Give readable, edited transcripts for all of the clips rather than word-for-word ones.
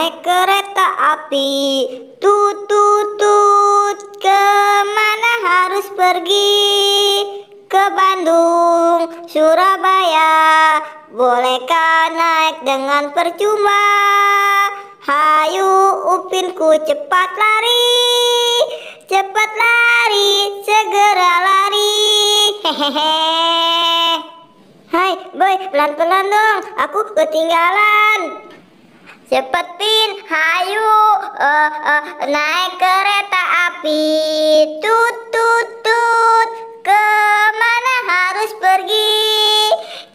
naik kereta api, tut tut tut, kemana harus pergi? Ke Bandung, Surabaya, bolehkah naik dengan percuma? Hayu Upinku cepat lari, segera lari. Hehehe. Hai boy, pelan-pelan dong, aku ketinggalan. Cepet Pin, hayu naik kereta api, tut tut tut, kemana harus pergi?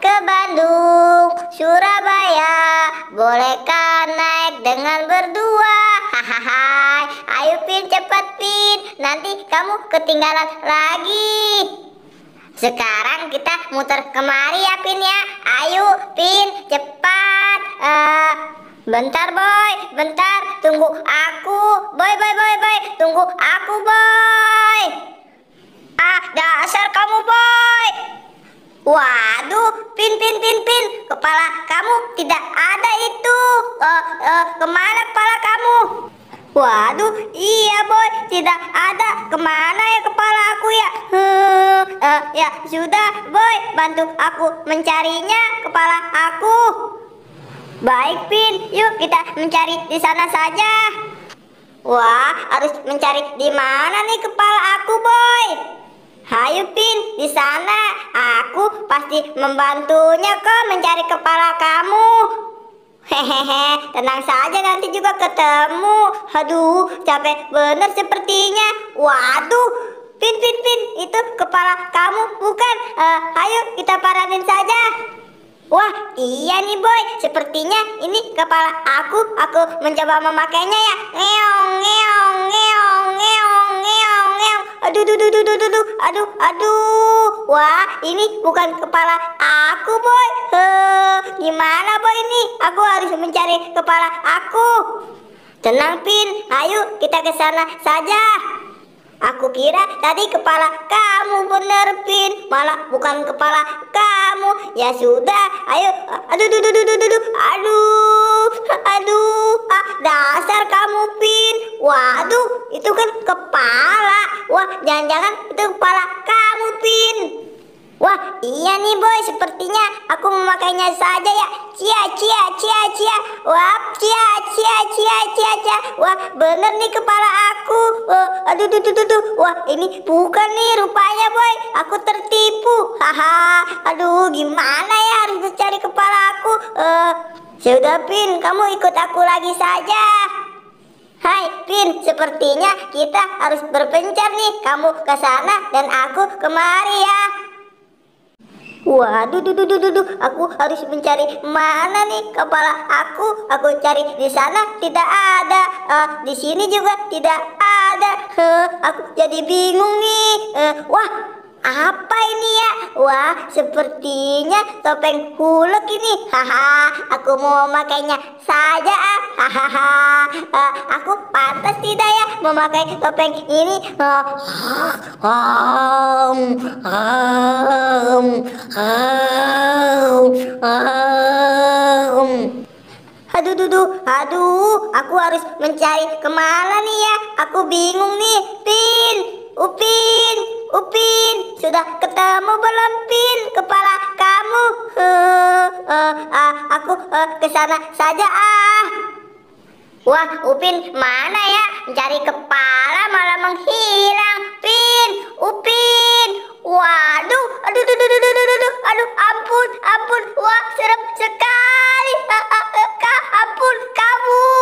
Ke Bandung, Surabaya, bolehkah naik dengan berdua? Hahaha, ayo Pin, cepet Pin, nanti kamu ketinggalan lagi. Sekarang kita muter kemari ya Pin ya. Ayo Pin, cepat. Bentar boy, bentar, tunggu aku. Boy, tunggu aku boy. Dasar kamu boy. Waduh, Pin, kepala kamu tidak ada itu. Kemana kepala kamu? Waduh, iya boy, tidak ada. Kemana ya kepala aku ya? Ya sudah boy, bantu aku mencarinya kepala aku. Baik Pin, yuk kita mencari di sana saja. Wah, harus mencari di mana nih kepala aku boy? Hayu Pin, di sana. Aku pasti membantunya kok mencari kepala kamu. Hehehe, tenang saja, nanti juga ketemu. Aduh, capek bener sepertinya. Waduh, Pin, itu kepala kamu bukan? Ayo kita paranin saja. Wah, iya nih boy, sepertinya ini kepala aku. Aku mencoba memakainya ya. Ngeong. Aduh. Wah, ini bukan kepala aku boy. Gimana boy ini? Aku harus mencari kepala aku. Tenang Pin, ayo kita ke sana saja. Aku kira tadi kepala kamu bener Pin, malah bukan kepala kamu. Ya sudah, ayo. Aduh, dasar kamu Pin. Waduh, itu kan kepala. Wah, jangan-jangan itu kepala kamu Pin. Wah, iya nih boy, sepertinya aku memakainya saja ya. Cia. Wah, cia. Wah, bener nih kepala aku. Aduh. Wah, ini bukan nih rupanya boy. Aku tertipu. Haha. Aduh, gimana ya, harus mencari kepala aku. Sudah Pin, kamu ikut aku lagi saja. Hai Pin, sepertinya kita harus berpencar nih. Kamu ke sana dan aku kemari ya. Waduh, aku harus mencari mana nih kepala aku. Aku cari di sana tidak ada, di sini juga tidak ada. Aku jadi bingung nih. Wah, apa ini ya? Wah, sepertinya topeng Hulk ini. Haha, aku mau memakainya saja. Hahaha, aku pantas tidak ya memakai topeng ini? Aduh, aku harus mencari kemana nih ya? Aku bingung nih, Pin. Upin, sudah ketemu belum Pin kepala kamu? Aku kesana saja Wah, Upin mana ya? Mencari kepala malah menghilang. Upin. Waduh, aduh, ampun. Wah, serem sekali. Ampun, kabur.